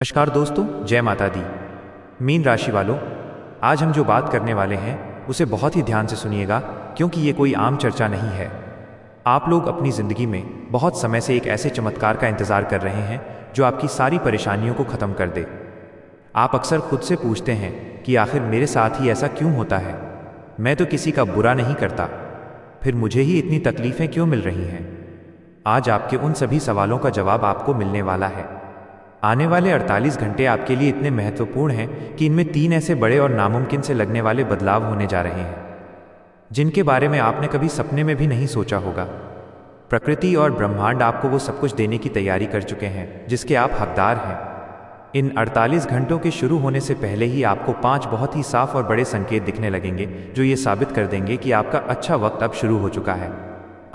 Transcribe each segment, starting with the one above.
नमस्कार दोस्तों, जय माता दी। मीन राशि वालों, आज हम जो बात करने वाले हैं उसे बहुत ही ध्यान से सुनिएगा, क्योंकि ये कोई आम चर्चा नहीं है। आप लोग अपनी ज़िंदगी में बहुत समय से एक ऐसे चमत्कार का इंतज़ार कर रहे हैं जो आपकी सारी परेशानियों को ख़त्म कर दे। आप अक्सर खुद से पूछते हैं कि आखिर मेरे साथ ही ऐसा क्यों होता है। मैं तो किसी का बुरा नहीं करता, फिर मुझे ही इतनी तकलीफ़ें क्यों मिल रही हैं। आज आपके उन सभी सवालों का जवाब आपको मिलने वाला है। आने वाले 48 घंटे आपके लिए इतने महत्वपूर्ण हैं कि इनमें 3 ऐसे बड़े और नामुमकिन से लगने वाले बदलाव होने जा रहे हैं जिनके बारे में आपने कभी सपने में भी नहीं सोचा होगा। प्रकृति और ब्रह्मांड आपको वो सब कुछ देने की तैयारी कर चुके हैं जिसके आप हकदार हैं। इन 48 घंटों के शुरू होने से पहले ही आपको 5 बहुत ही साफ और बड़े संकेत दिखने लगेंगे जो ये साबित कर देंगे कि आपका अच्छा वक्त अब शुरू हो चुका है।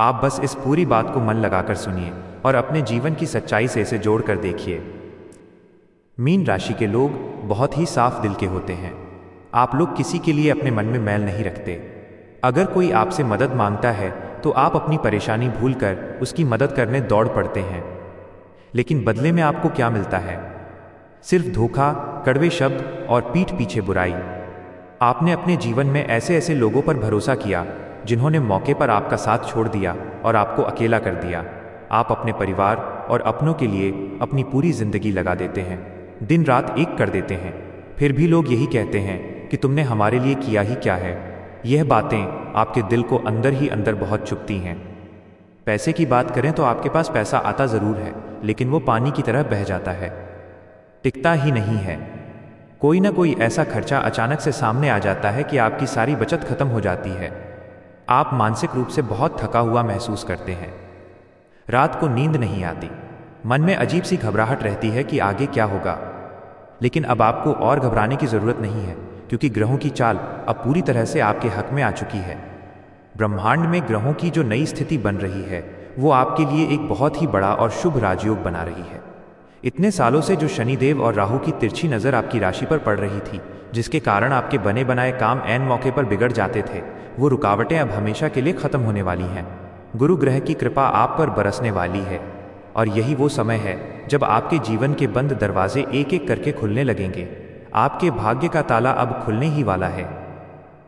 आप बस इस पूरी बात को मन लगाकर सुनिए और अपने जीवन की सच्चाई से इसे जोड़ कर देखिए। मीन राशि के लोग बहुत ही साफ दिल के होते हैं। आप लोग किसी के लिए अपने मन में मैल नहीं रखते। अगर कोई आपसे मदद मांगता है तो आप अपनी परेशानी भूलकर उसकी मदद करने दौड़ पड़ते हैं। लेकिन बदले में आपको क्या मिलता है? सिर्फ धोखा, कड़वे शब्द और पीठ पीछे बुराई। आपने अपने जीवन में ऐसे ऐसे लोगों पर भरोसा किया जिन्होंने मौके पर आपका साथ छोड़ दिया और आपको अकेला कर दिया। आप अपने परिवार और अपनों के लिए अपनी पूरी जिंदगी लगा देते हैं, दिन रात एक कर देते हैं, फिर भी लोग यही कहते हैं कि तुमने हमारे लिए किया ही क्या है। यह बातें आपके दिल को अंदर ही अंदर बहुत चुभती हैं। पैसे की बात करें तो आपके पास पैसा आता ज़रूर है, लेकिन वो पानी की तरह बह जाता है, टिकता ही नहीं है। कोई ना कोई ऐसा खर्चा अचानक से सामने आ जाता है कि आपकी सारी बचत खत्म हो जाती है। आप मानसिक रूप से बहुत थका हुआ महसूस करते हैं। रात को नींद नहीं आती, मन में अजीब सी घबराहट रहती है कि आगे क्या होगा। लेकिन अब आपको और घबराने की ज़रूरत नहीं है, क्योंकि ग्रहों की चाल अब पूरी तरह से आपके हक में आ चुकी है। ब्रह्मांड में ग्रहों की जो नई स्थिति बन रही है वो आपके लिए एक बहुत ही बड़ा और शुभ राजयोग बना रही है। इतने सालों से जो शनिदेव और राहु की तिरछी नज़र आपकी राशि पर पड़ रही थी, जिसके कारण आपके बने बनाए काम ऐन मौके पर बिगड़ जाते थे, वो रुकावटें अब हमेशा के लिए ख़त्म होने वाली हैं। गुरु ग्रह की कृपा आप पर बरसने वाली है और यही वो समय है जब आपके जीवन के बंद दरवाजे एक एक करके खुलने लगेंगे। आपके भाग्य का ताला अब खुलने ही वाला है।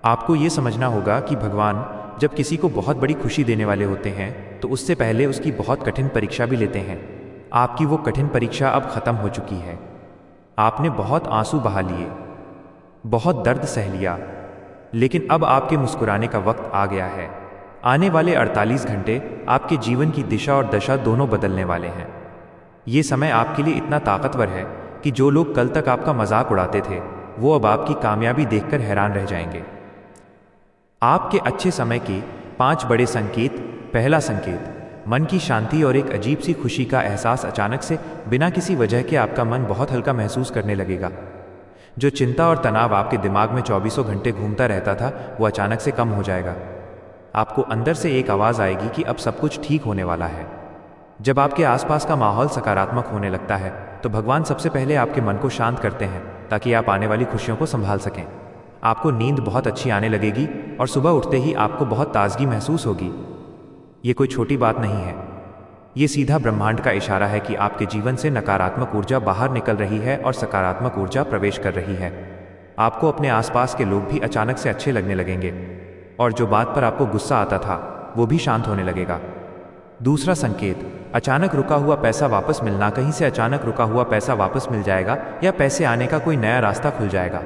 आपको ये समझना होगा कि भगवान जब किसी को बहुत बड़ी खुशी देने वाले होते हैं तो उससे पहले उसकी बहुत कठिन परीक्षा भी लेते हैं। आपकी वो कठिन परीक्षा अब खत्म हो चुकी है। आपने बहुत आंसू बहा लिए, बहुत दर्द सह लिया, लेकिन अब आपके मुस्कुराने का वक्त आ गया है। आने वाले 48 घंटे आपके जीवन की दिशा और दशा दोनों बदलने वाले हैं। ये समय आपके लिए इतना ताकतवर है कि जो लोग कल तक आपका मजाक उड़ाते थे वो अब आपकी कामयाबी देखकर हैरान रह जाएंगे। आपके अच्छे समय के 5 बड़े संकेत। पहला संकेत, मन की शांति और एक अजीब सी खुशी का एहसास। अचानक से बिना किसी वजह के आपका मन बहुत हल्का महसूस करने लगेगा। जो चिंता और तनाव आपके दिमाग में 24 घंटे घूमता रहता था वो अचानक से कम हो जाएगा। आपको अंदर से एक आवाज़ आएगी कि अब सब कुछ ठीक होने वाला है। जब आपके आसपास का माहौल सकारात्मक होने लगता है तो भगवान सबसे पहले आपके मन को शांत करते हैं ताकि आप आने वाली खुशियों को संभाल सकें। आपको नींद बहुत अच्छी आने लगेगी और सुबह उठते ही आपको बहुत ताजगी महसूस होगी। ये कोई छोटी बात नहीं है, ये सीधा ब्रह्मांड का इशारा है कि आपके जीवन से नकारात्मक ऊर्जा बाहर निकल रही है और सकारात्मक ऊर्जा प्रवेश कर रही है। आपको अपने आसपास के लोग भी अचानक से अच्छे लगने लगेंगे और जो बात पर आपको गुस्सा आता था वो भी शांत होने लगेगा। दूसरा संकेत, अचानक रुका हुआ पैसा वापस मिलना। कहीं से अचानक रुका हुआ पैसा वापस मिल जाएगा या पैसे आने का कोई नया रास्ता खुल जाएगा।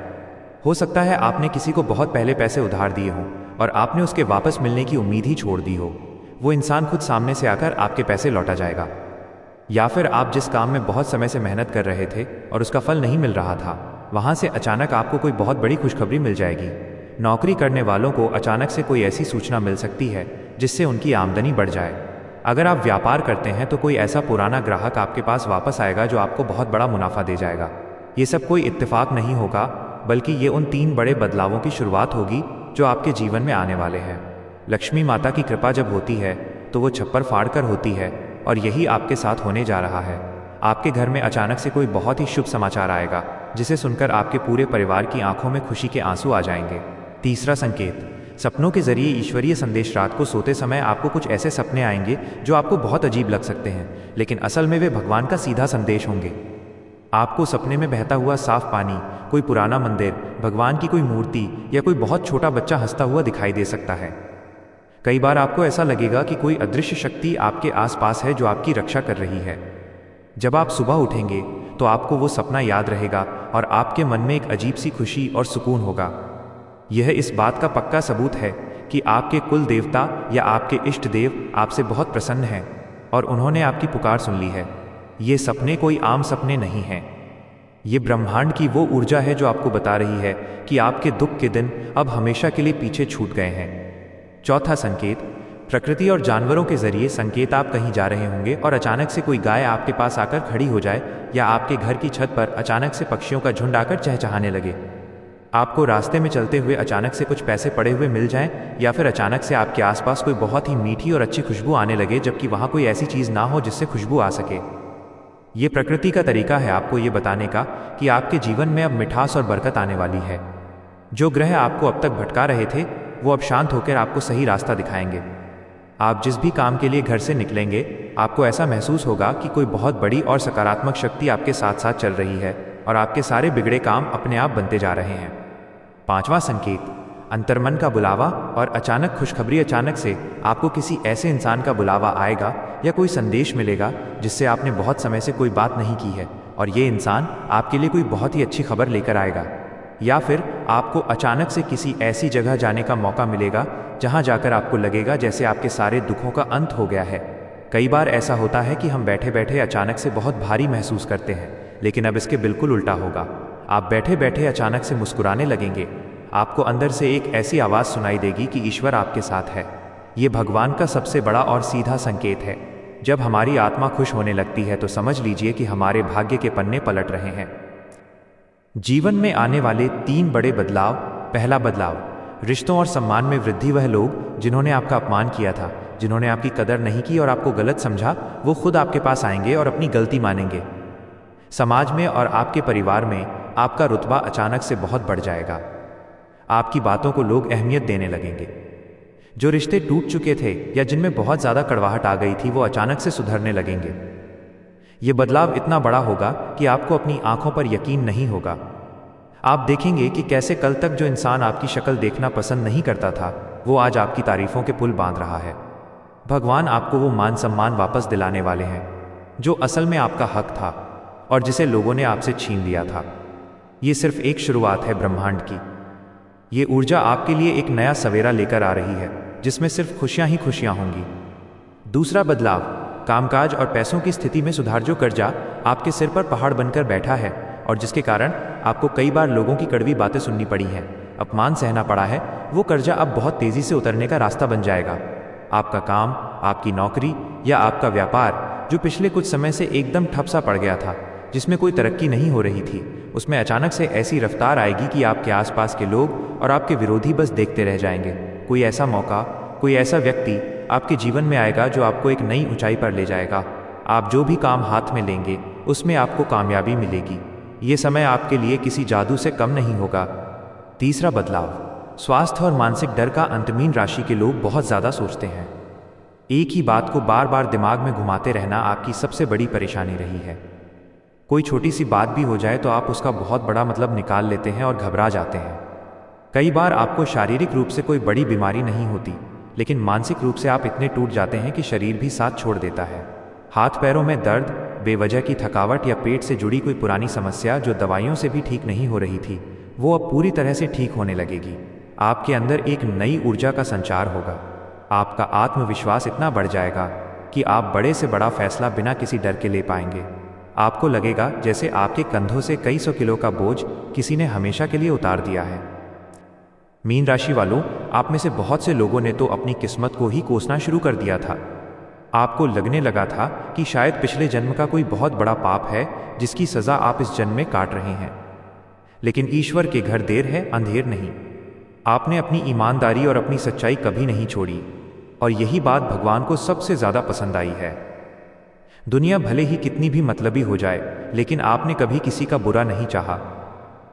हो सकता है आपने किसी को बहुत पहले पैसे उधार दिए हों और आपने उसके वापस मिलने की उम्मीद ही छोड़ दी हो। वो इंसान खुद सामने से आकर आपके पैसे लौटा जाएगा। या फिर आप जिस काम में बहुत समय से मेहनत कर रहे थे और उसका फल नहीं मिल रहा था, वहाँ से अचानक आपको कोई बहुत बड़ी खुशखबरी मिल जाएगी। नौकरी करने वालों को अचानक से कोई ऐसी सूचना मिल सकती है जिससे उनकी आमदनी बढ़ जाए। अगर आप व्यापार करते हैं तो कोई ऐसा पुराना ग्राहक आपके पास वापस आएगा जो आपको बहुत बड़ा मुनाफा दे जाएगा। ये सब कोई इत्तेफाक नहीं होगा, बल्कि ये उन 3 बड़े बदलावों की शुरुआत होगी जो आपके जीवन में आने वाले हैं। लक्ष्मी माता की कृपा जब होती है तो वो छप्पर फाड़ कर होती है और यही आपके साथ होने जा रहा है। आपके घर में अचानक से कोई बहुत ही शुभ समाचार आएगा जिसे सुनकर आपके पूरे परिवार की आंखों में खुशी के आंसू आ जाएंगे। तीसरा संकेत, सपनों के जरिए ईश्वरीय संदेश। रात को सोते समय आपको कुछ ऐसे सपने आएंगे जो आपको बहुत अजीब लग सकते हैं, लेकिन असल में वे भगवान का सीधा संदेश होंगे। आपको सपने में बहता हुआ साफ पानी, कोई पुराना मंदिर, भगवान की कोई मूर्ति या कोई बहुत छोटा बच्चा हंसता हुआ दिखाई दे सकता है। कई बार आपको ऐसा लगेगा कि कोई अदृश्य शक्ति आपके आसपास है जो आपकी रक्षा कर रही है। जब आप सुबह उठेंगे तो आपको वो सपना याद रहेगा और आपके मन में एक अजीब सी खुशी और सुकून होगा। यह इस बात का पक्का सबूत है कि आपके कुल देवता या आपके इष्ट देव आपसे बहुत प्रसन्न हैं और उन्होंने आपकी पुकार सुन ली है। ये सपने कोई आम सपने नहीं हैं। ये ब्रह्मांड की वो ऊर्जा है जो आपको बता रही है कि आपके दुख के दिन अब हमेशा के लिए पीछे छूट गए हैं। चौथा संकेत, प्रकृति और जानवरों के जरिए संकेत। आप कहीं जा रहे होंगे और अचानक से कोई गाय आपके पास आकर खड़ी हो जाए या आपके घर की छत पर अचानक से पक्षियों का झुंड आकर चहचहाने लगे। आपको रास्ते में चलते हुए अचानक से कुछ पैसे पड़े हुए मिल जाएं या फिर अचानक से आपके आसपास कोई बहुत ही मीठी और अच्छी खुशबू आने लगे जबकि वहाँ कोई ऐसी चीज़ ना हो जिससे खुशबू आ सके। ये प्रकृति का तरीका है आपको ये बताने का कि आपके जीवन में अब मिठास और बरकत आने वाली है। जो ग्रह आपको अब तक भटका रहे थे वो अब शांत होकर आपको सही रास्ता दिखाएंगे। आप जिस भी काम के लिए घर से निकलेंगे आपको ऐसा महसूस होगा कि कोई बहुत बड़ी और सकारात्मक शक्ति आपके साथ साथ चल रही है और आपके सारे बिगड़े काम अपने आप बनते जा रहे हैं। पांचवा संकेत, अंतर्मन का बुलावा और अचानक खुशखबरी। अचानक से आपको किसी ऐसे इंसान का बुलावा आएगा या कोई संदेश मिलेगा जिससे आपने बहुत समय से कोई बात नहीं की है और ये इंसान आपके लिए कोई बहुत ही अच्छी खबर लेकर आएगा। या फिर आपको अचानक से किसी ऐसी जगह जाने का मौका मिलेगा जहां जाकर आपको लगेगा जैसे आपके सारे दुखों का अंत हो गया है। कई बार ऐसा होता है कि हम बैठे बैठे अचानक से बहुत भारी महसूस करते हैं, लेकिन अब इसके बिल्कुल उल्टा होगा। आप बैठे बैठे अचानक से मुस्कुराने लगेंगे। आपको अंदर से एक ऐसी आवाज़ सुनाई देगी कि ईश्वर आपके साथ है। ये भगवान का सबसे बड़ा और सीधा संकेत है। जब हमारी आत्मा खुश होने लगती है तो समझ लीजिए कि हमारे भाग्य के पन्ने पलट रहे हैं। जीवन में आने वाले 3 बड़े बदलाव। पहला बदलाव, रिश्तों और सम्मान में वृद्धि। वह लोग जिन्होंने आपका अपमान किया था, जिन्होंने आपकी कदर नहीं की और आपको गलत समझा, वो खुद आपके पास आएंगे और अपनी गलती मानेंगे। समाज में और आपके परिवार में आपका रुतबा अचानक से बहुत बढ़ जाएगा। आपकी बातों को लोग अहमियत देने लगेंगे। जो रिश्ते टूट चुके थे या जिनमें बहुत ज़्यादा कड़वाहट आ गई थी वो अचानक से सुधरने लगेंगे। ये बदलाव इतना बड़ा होगा कि आपको अपनी आंखों पर यकीन नहीं होगा। आप देखेंगे कि कैसे कल तक जो इंसान आपकी शक्ल देखना पसंद नहीं करता था वो आज आपकी तारीफों के पुल बांध रहा है। भगवान आपको वो मान सम्मान वापस दिलाने वाले हैं जो असल में आपका हक था और जिसे लोगों ने आपसे छीन लिया था। ये सिर्फ एक शुरुआत है ब्रह्मांड की। ये ऊर्जा आपके लिए एक नया सवेरा लेकर आ रही है जिसमें सिर्फ खुशियां ही खुशियां होंगी। दूसरा बदलाव, कामकाज और पैसों की स्थिति में सुधार। जो कर्जा आपके सिर पर पहाड़ बनकर बैठा है और जिसके कारण आपको कई बार लोगों की कड़वी बातें सुननी पड़ी हैं, अपमान सहना पड़ा है, वो कर्जा अब बहुत तेजी से उतरने का रास्ता बन जाएगा। आपका काम, आपकी नौकरी या आपका व्यापार जो पिछले कुछ समय से एकदम ठप सा पड़ गया था, जिसमें कोई तरक्की नहीं हो रही थी, उसमें अचानक से ऐसी रफ्तार आएगी कि आपके आसपास के लोग और आपके विरोधी बस देखते रह जाएंगे। कोई ऐसा मौका, कोई ऐसा व्यक्ति आपके जीवन में आएगा जो आपको एक नई ऊंचाई पर ले जाएगा। आप जो भी काम हाथ में लेंगे उसमें आपको कामयाबी मिलेगी। ये समय आपके लिए किसी जादू से कम नहीं होगा। तीसरा बदलाव, स्वास्थ्य और मानसिक डर का अंत। मीन राशि के लोग बहुत ज़्यादा सोचते हैं। एक ही बात को बार बार दिमाग में घुमाते रहना आपकी सबसे बड़ी परेशानी रही है। कोई छोटी सी बात भी हो जाए तो आप उसका बहुत बड़ा मतलब निकाल लेते हैं और घबरा जाते हैं। कई बार आपको शारीरिक रूप से कोई बड़ी बीमारी नहीं होती, लेकिन मानसिक रूप से आप इतने टूट जाते हैं कि शरीर भी साथ छोड़ देता है। हाथ पैरों में दर्द, बेवजह की थकावट या पेट से जुड़ी कोई पुरानी समस्या जो दवाइयों से भी ठीक नहीं हो रही थी, वो अब पूरी तरह से ठीक होने लगेगी। आपके अंदर एक नई ऊर्जा का संचार होगा। आपका आत्मविश्वास इतना बढ़ जाएगा कि आप बड़े से बड़ा फैसला बिना किसी डर के ले पाएंगे। आपको लगेगा जैसे आपके कंधों से कई सौ किलो का बोझ किसी ने हमेशा के लिए उतार दिया है। मीन राशि वालों, आप में से बहुत से लोगों ने तो अपनी किस्मत को ही कोसना शुरू कर दिया था। आपको लगने लगा था कि शायद पिछले जन्म का कोई बहुत बड़ा पाप है जिसकी सज़ा आप इस जन्म में काट रहे हैं। लेकिन ईश्वर के घर देर है अंधेर नहीं। आपने अपनी ईमानदारी और अपनी सच्चाई कभी नहीं छोड़ी और यही बात भगवान को सबसे ज़्यादा पसंद आई है। दुनिया भले ही कितनी भी मतलबी हो जाए, लेकिन आपने कभी किसी का बुरा नहीं चाहा।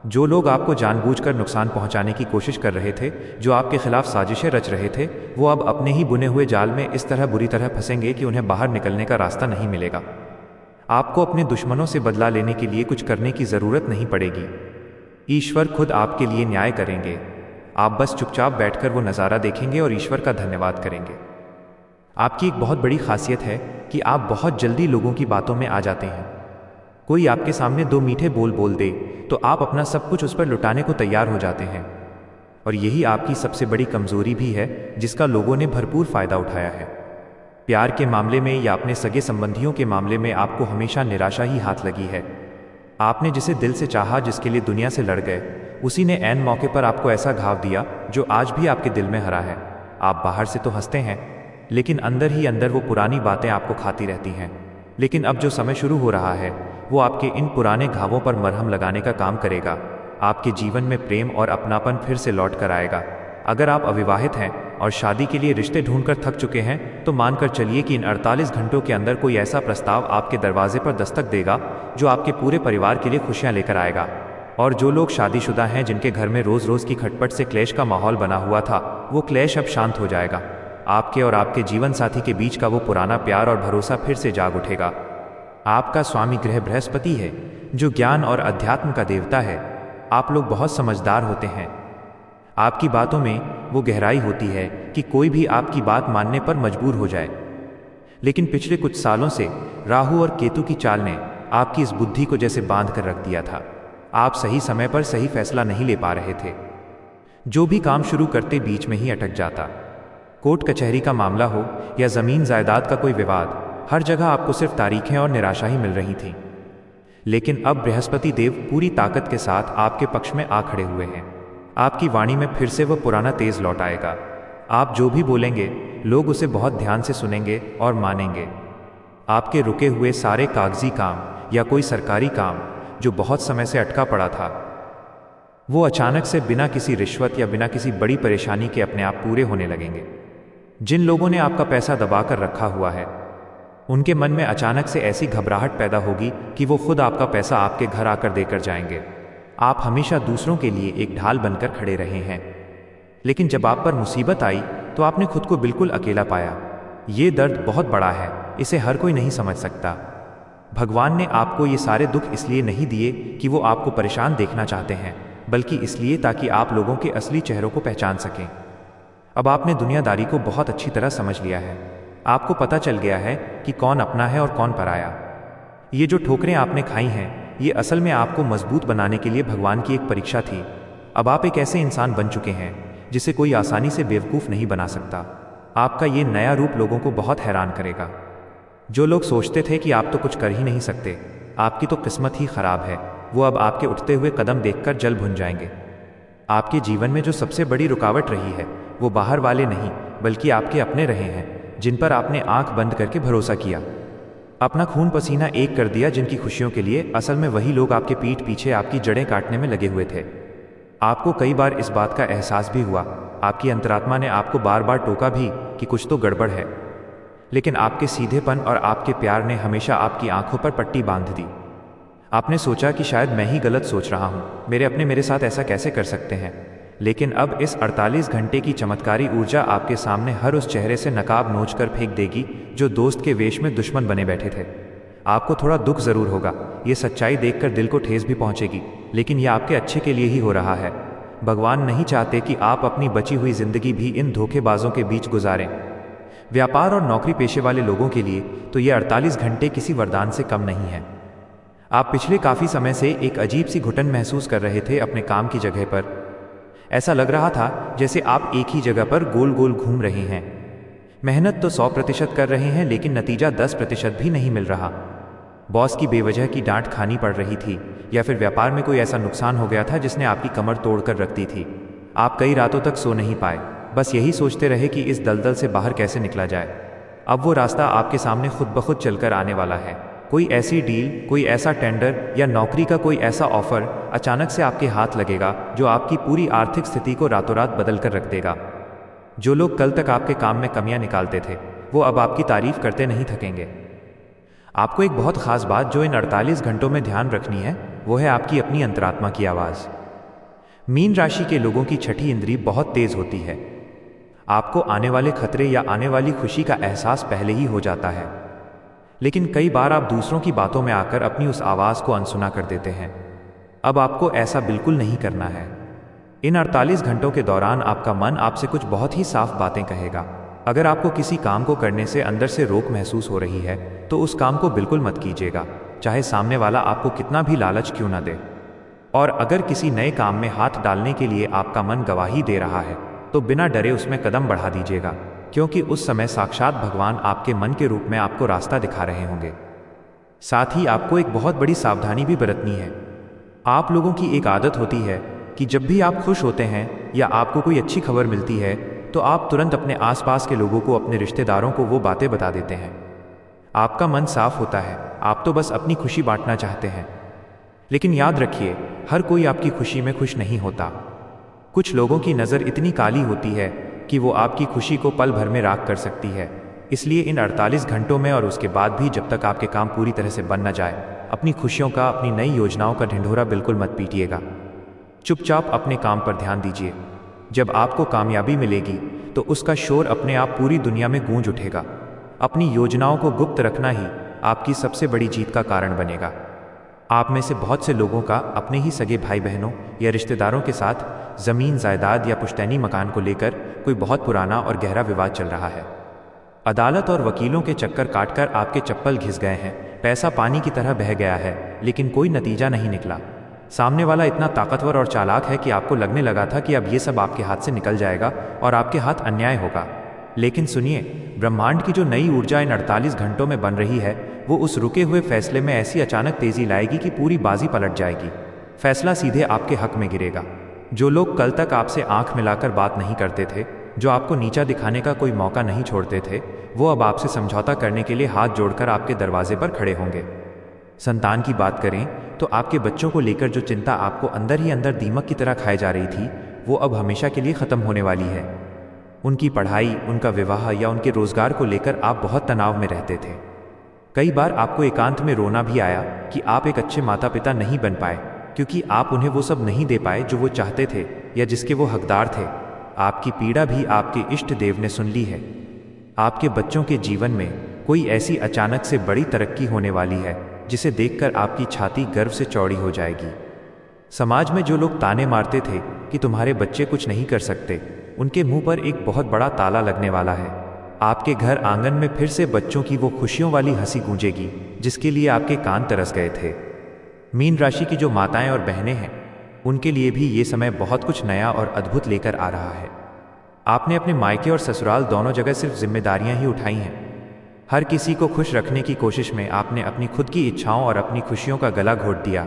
जो लोग आपको जानबूझकर नुकसान पहुंचाने की कोशिश कर रहे थे, जो आपके खिलाफ साजिशें रच रहे थे, वो अब अपने ही बुने हुए जाल में इस तरह बुरी तरह फंसेंगे कि उन्हें बाहर निकलने का रास्ता नहीं मिलेगा। आपको अपने दुश्मनों से बदला लेने के लिए कुछ करने की ज़रूरत नहीं पड़ेगी। ईश्वर खुद आपके लिए न्याय करेंगे। आप बस चुपचाप बैठकर वो नज़ारा देखेंगे और ईश्वर का धन्यवाद करेंगे। आपकी एक बहुत बड़ी खासियत है कि आप बहुत जल्दी लोगों की बातों में आ जाते हैं। कोई आपके सामने दो मीठे बोल बोल दे तो आप अपना सब कुछ उस पर लुटाने को तैयार हो जाते हैं। और यही आपकी सबसे बड़ी कमजोरी भी है, जिसका लोगों ने भरपूर फायदा उठाया है। प्यार के मामले में या अपने सगे संबंधियों के मामले में आपको हमेशा निराशा ही हाथ लगी है। आपने जिसे दिल से चाहा, जिसके लिए दुनिया से लड़ गए, उसी ने ऐन मौके पर आपको ऐसा घाव दिया जो आज भी आपके दिल में हरा है। आप बाहर से तो हंसते हैं, लेकिन अंदर ही अंदर वो पुरानी बातें आपको खाती रहती हैं। लेकिन अब जो समय शुरू हो रहा है, वो आपके इन पुराने घावों पर मरहम लगाने का काम करेगा। आपके जीवन में प्रेम और अपनापन फिर से लौट कर आएगा। अगर आप अविवाहित हैं और शादी के लिए रिश्ते ढूंढकर थक चुके हैं, तो मानकर चलिए कि इन 48 घंटों के अंदर कोई ऐसा प्रस्ताव आपके दरवाजे पर दस्तक देगा जो आपके पूरे परिवार के लिए खुशियां लेकर आएगा। और जो लोग शादीशुदा हैं, जिनके घर में रोज रोज की खटपट से क्लेश का माहौल बना हुआ था, वो क्लेश अब शांत हो जाएगा। आपके और आपके जीवन साथी के बीच का वो पुराना प्यार और भरोसा फिर से जाग उठेगा। आपका स्वामी ग्रह बृहस्पति है, जो ज्ञान और अध्यात्म का देवता है। आप लोग बहुत समझदार होते हैं। आपकी बातों में वो गहराई होती है कि कोई भी आपकी बात मानने पर मजबूर हो जाए। लेकिन पिछले कुछ सालों से राहु और केतु की चाल ने आपकी इस बुद्धि को जैसे बांध कर रख दिया था। आप सही समय पर सही फैसला नहीं ले पा रहे थे। जो भी काम शुरू करते बीच में ही अटक जाता। कोर्ट कचहरी का मामला हो या जमीन जायदाद का कोई विवाद, हर जगह आपको सिर्फ तारीखें और निराशा ही मिल रही थी। लेकिन अब बृहस्पति देव पूरी ताकत के साथ आपके पक्ष में आ खड़े हुए हैं। आपकी वाणी में फिर से वह पुराना तेज लौट आएगा। आप जो भी बोलेंगे, लोग उसे बहुत ध्यान से सुनेंगे और मानेंगे। आपके रुके हुए सारे कागजी काम या कोई सरकारी काम जो बहुत समय से अटका पड़ा था, वो अचानक से बिना किसी रिश्वत या बिना किसी बड़ी परेशानी के अपने आप पूरे होने लगेंगे। जिन लोगों ने आपका पैसा दबाकर रखा हुआ है, उनके मन में अचानक से ऐसी घबराहट पैदा होगी कि वो खुद आपका पैसा आपके घर आकर देकर जाएंगे। आप हमेशा दूसरों के लिए एक ढाल बनकर खड़े रहे हैं, लेकिन जब आप पर मुसीबत आई तो आपने खुद को बिल्कुल अकेला पाया। ये दर्द बहुत बड़ा है, इसे हर कोई नहीं समझ सकता। भगवान ने आपको ये सारे दुख इसलिए नहीं दिए कि वो आपको परेशान देखना चाहते हैं, बल्कि इसलिए ताकि आप लोगों के असली चेहरों को पहचान सकें। अब आपने दुनियादारी को बहुत अच्छी तरह समझ लिया है। आपको पता चल गया है कि कौन अपना है और कौन पराया। ये जो ठोकरें आपने खाई हैं, ये असल में आपको मजबूत बनाने के लिए भगवान की एक परीक्षा थी। अब आप एक ऐसे इंसान बन चुके हैं जिसे कोई आसानी से बेवकूफ़ नहीं बना सकता। आपका ये नया रूप लोगों को बहुत हैरान करेगा। जो लोग सोचते थे कि आप तो कुछ कर ही नहीं सकते, आपकी तो किस्मत ही खराब है, वो अब आपके उठते हुए कदम देखकर जल भुन जाएंगे। आपके जीवन में जो सबसे बड़ी रुकावट रही है, वो बाहर वाले नहीं बल्कि आपके अपने रहे हैं, जिन पर आपने आंख बंद करके भरोसा किया, अपना खून पसीना एक कर दिया। जिनकी खुशियों के लिए असल में वही लोग आपके पीठ पीछे आपकी जड़ें काटने में लगे हुए थे। आपको कई बार इस बात का एहसास भी हुआ, आपकी अंतरात्मा ने आपको बार बार टोका भी कि कुछ तो गड़बड़ है, लेकिन आपके सीधेपन और आपके प्यार ने हमेशा आपकी आंखों पर पट्टी बांध दी। आपने सोचा कि शायद मैं ही गलत सोच रहा हूँ, मेरे अपने मेरे साथ ऐसा कैसे कर सकते हैं। लेकिन अब इस 48 घंटे की चमत्कारी ऊर्जा आपके सामने हर उस चेहरे से नकाब नोच कर फेंक देगी जो दोस्त के वेश में दुश्मन बने बैठे थे। आपको थोड़ा दुख जरूर होगा, ये सच्चाई देखकर दिल को ठेस भी पहुंचेगी, लेकिन यह आपके अच्छे के लिए ही हो रहा है। भगवान नहीं चाहते कि आप अपनी बची हुई जिंदगी भी इन धोखेबाजों के बीच गुजारें। व्यापार और नौकरी पेशे वाले लोगों के लिए तो ये 48 घंटे किसी वरदान से कम नहीं है। आप पिछले काफ़ी समय से एक अजीब सी घुटन महसूस कर रहे थे अपने काम की जगह पर। ऐसा लग रहा था जैसे आप एक ही जगह पर गोल गोल घूम रहे हैं। मेहनत तो 100% कर रहे हैं, लेकिन नतीजा 10% भी नहीं मिल रहा। बॉस की बेवजह की डांट खानी पड़ रही थी, या फिर व्यापार में कोई ऐसा नुकसान हो गया था जिसने आपकी कमर तोड़ कर रख दी थी। आप कई रातों तक सो नहीं पाए, बस यही सोचते रहे कि इस दलदल से बाहर कैसे निकला जाए। अब वो रास्ता आपके सामने खुद ब खुद चलकर आने वाला है। कोई ऐसी डील, कोई ऐसा टेंडर या नौकरी का कोई ऐसा ऑफर अचानक से आपके हाथ लगेगा जो आपकी पूरी आर्थिक स्थिति को रातों रात बदल कर रख देगा। जो लोग कल तक आपके काम में कमियां निकालते थे, वो अब आपकी तारीफ करते नहीं थकेंगे। आपको एक बहुत खास बात जो इन 48 घंटों में ध्यान रखनी है, वो है आपकी अपनी अंतरात्मा की आवाज़। मीन राशि के लोगों की छठी इंद्री बहुत तेज होती है। आपको आने वाले खतरे या आने वाली खुशी का एहसास पहले ही हो जाता है। लेकिन कई बार आप दूसरों की बातों में आकर अपनी उस आवाज़ को अनसुना कर देते हैं। अब आपको ऐसा बिल्कुल नहीं करना है। इन 48 घंटों के दौरान आपका मन आपसे कुछ बहुत ही साफ बातें कहेगा। अगर आपको किसी काम को करने से अंदर से रोक महसूस हो रही है तो उस काम को बिल्कुल मत कीजिएगा, चाहे सामने वाला आपको कितना भी लालच क्यों न दे। और अगर किसी नए काम में हाथ डालने के लिए आपका मन गवाही दे रहा है तो बिना डरे उसमें कदम बढ़ा दीजिएगा, क्योंकि उस समय साक्षात भगवान आपके मन के रूप में आपको रास्ता दिखा रहे होंगे। साथ ही आपको एक बहुत बड़ी सावधानी भी बरतनी है। आप लोगों की एक आदत होती है कि जब भी आप खुश होते हैं या आपको कोई अच्छी खबर मिलती है तो आप तुरंत अपने आसपास के लोगों को, अपने रिश्तेदारों को वो बातें बता देते हैं। आपका मन साफ होता है, आप तो बस अपनी खुशी बांटना चाहते हैं। लेकिन याद रखिए, हर कोई आपकी खुशी में खुश नहीं होता। कुछ लोगों की नज़र इतनी काली होती है कि वो आपकी खुशी को पल भर में राख कर सकती है। इसलिए इन 48 घंटों में और उसके बाद भी जब तक आपके काम पूरी तरह से बन न जाए, अपनी खुशियों का, अपनी नई योजनाओं का ढिंढोरा बिल्कुल मत पीटिएगा। चुपचाप अपने काम पर ध्यान दीजिए। जब आपको कामयाबी मिलेगी तो उसका शोर अपने आप पूरी दुनिया में गूंज उठेगा। अपनी योजनाओं को गुप्त रखना ही आपकी सबसे बड़ी जीत का कारण बनेगा। आप में से बहुत से लोगों का अपने ही सगे भाई बहनों या रिश्तेदारों के साथ ज़मीन, जायदाद या पुश्तैनी मकान को लेकर कोई बहुत पुराना और गहरा विवाद चल रहा है। अदालत और वकीलों के चक्कर काटकर आपके चप्पल घिस गए हैं, पैसा पानी की तरह बह गया है, लेकिन कोई नतीजा नहीं निकला। सामने वाला इतना ताकतवर और चालाक है कि आपको लगने लगा था कि अब ये सब आपके हाथ से निकल जाएगा और आपके हाथ अन्याय होगा। लेकिन सुनिए, ब्रह्मांड की जो नई ऊर्जा इन 48 घंटों में बन रही है वो उस रुके हुए फैसले में ऐसी अचानक तेजी लाएगी कि पूरी बाजी पलट जाएगी। फैसला सीधे आपके हक में गिरेगा। जो लोग कल तक आपसे आंख मिलाकर बात नहीं करते थे, जो आपको नीचा दिखाने का कोई मौका नहीं छोड़ते थे, वो अब आपसे समझौता करने के लिए हाथ जोड़कर आपके दरवाजे पर खड़े होंगे। संतान की बात करें तो आपके बच्चों को लेकर जो चिंता आपको अंदर ही अंदर दीमक की तरह खाए जा रही थी, वो अब हमेशा के लिए ख़त्म होने वाली है। उनकी पढ़ाई, उनका विवाह या उनके रोजगार को लेकर आप बहुत तनाव में रहते थे। कई बार आपको एकांत में रोना भी आया कि आप एक अच्छे माता पिता नहीं बन पाए, क्योंकि आप उन्हें वो सब नहीं दे पाए जो वो चाहते थे या जिसके वो हकदार थे। आपकी पीड़ा भी आपके इष्ट देव ने सुन ली है। आपके बच्चों के जीवन में कोई ऐसी अचानक से बड़ी तरक्की होने वाली है जिसे देखकर आपकी छाती गर्व से चौड़ी हो जाएगी। समाज में जो लोग ताने मारते थे कि तुम्हारे बच्चे कुछ नहीं कर सकते, उनके मुंह पर एक बहुत बड़ा ताला लगने वाला है। आपके घर आंगन में फिर से बच्चों की वो खुशियों वाली हंसी गूंजेगी जिसके लिए आपके कान तरस गए थे। मीन राशि की जो माताएं और बहनें हैं, उनके लिए भी ये समय बहुत कुछ नया और अद्भुत लेकर आ रहा है। आपने अपने मायके और ससुराल दोनों जगह सिर्फ जिम्मेदारियां ही उठाई हैं। हर किसी को खुश रखने की कोशिश में आपने अपनी खुद की इच्छाओं और अपनी खुशियों का गला घोट दिया।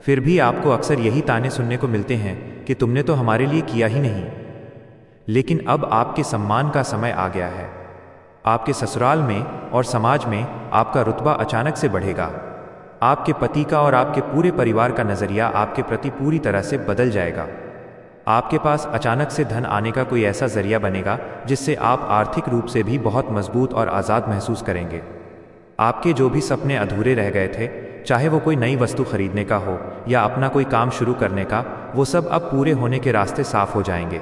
फिर भी आपको अक्सर यही ताने सुनने को मिलते हैं कि तुमने तो हमारे लिए किया ही नहीं। लेकिन अब आपके सम्मान का समय आ गया है। आपके ससुराल में और समाज में आपका रुतबा अचानक से बढ़ेगा। आपके पति का और आपके पूरे परिवार का नज़रिया आपके प्रति पूरी तरह से बदल जाएगा। आपके पास अचानक से धन आने का कोई ऐसा जरिया बनेगा जिससे आप आर्थिक रूप से भी बहुत मजबूत और आज़ाद महसूस करेंगे। आपके जो भी सपने अधूरे रह गए थे, चाहे वो कोई नई वस्तु खरीदने का हो या अपना कोई काम शुरू करने का, वो सब अब पूरे होने के रास्ते साफ हो जाएंगे।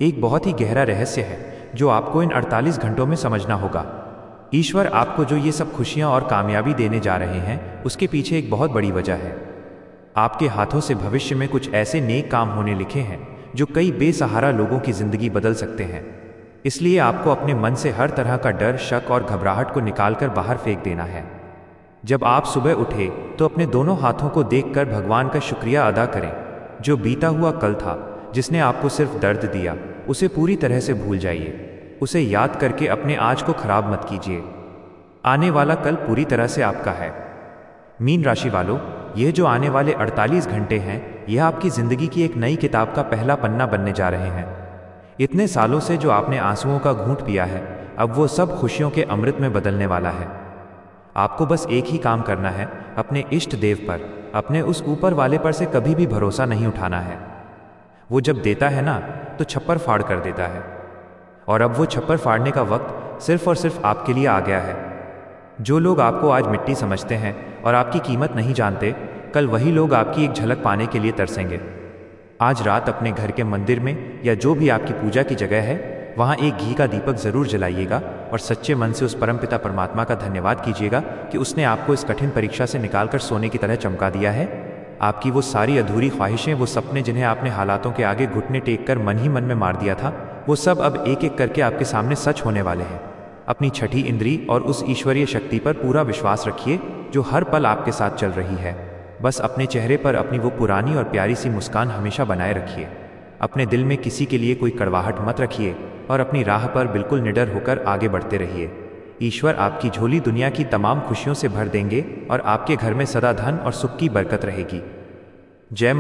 एक बहुत ही गहरा रहस्य है जो आपको इन 48 घंटों में समझना होगा। ईश्वर आपको जो ये सब खुशियां और कामयाबी देने जा रहे हैं, उसके पीछे एक बहुत बड़ी वजह है। आपके हाथों से भविष्य में कुछ ऐसे नेक काम होने लिखे हैं जो कई बेसहारा लोगों की जिंदगी बदल सकते हैं। इसलिए आपको अपने मन से हर तरह का डर, शक और घबराहट को निकालकर बाहर फेंक देना है। जब आप सुबह उठे तो अपने दोनों हाथों को देखकर भगवान का शुक्रिया अदा करें। जो बीता हुआ कल था, जिसने आपको सिर्फ दर्द दिया, उसे पूरी तरह से भूल जाइए। उसे याद करके अपने आज को खराब मत कीजिए। आने वाला कल पूरी तरह से आपका है। मीन राशि वालों, यह जो आने वाले 48 घंटे हैं, यह आपकी जिंदगी की एक नई किताब का पहला पन्ना बनने जा रहे हैं। इतने सालों से जो आपने आंसुओं का घूंट पिया है, अब वो सब खुशियों के अमृत में बदलने वाला है। आपको बस एक ही काम करना है, अपने इष्ट देव पर, अपने उस ऊपर वाले पर से कभी भी भरोसा नहीं उठाना है। वो जब देता है ना, तो छप्पर फाड़ कर देता है। और अब वो छप्पर फाड़ने का वक्त सिर्फ और सिर्फ आपके लिए आ गया है। जो लोग आपको आज मिट्टी समझते हैं और आपकी कीमत नहीं जानते, कल वही लोग आपकी एक झलक पाने के लिए तरसेंगे। आज रात अपने घर के मंदिर में या जो भी आपकी पूजा की जगह है, वहाँ एक घी का दीपक जरूर जलाइएगा और सच्चे मन से उस परमपिता परमात्मा का धन्यवाद कीजिएगा कि उसने आपको इस कठिन परीक्षा से निकालकर सोने की तरह चमका दिया है। आपकी वो सारी अधूरी ख्वाहिशें, वो सपने जिन्हें आपने हालातों के आगे घुटने टेक कर मन ही मन में मार दिया था, वो सब अब एक एक करके आपके सामने सच होने वाले हैं। अपनी छठी इंद्री और उस ईश्वरीय शक्ति पर पूरा विश्वास रखिए जो हर पल आपके साथ चल रही है। बस अपने चेहरे पर अपनी वो पुरानी और प्यारी सी मुस्कान हमेशा बनाए रखिए। अपने दिल में किसी के लिए कोई कड़वाहट मत रखिए और अपनी राह पर बिल्कुल निडर होकर आगे बढ़ते रहिए। ईश्वर आपकी झोली दुनिया की तमाम खुशियों से भर देंगे और आपके घर में सदा धन और सुख की बरकत रहेगी। जय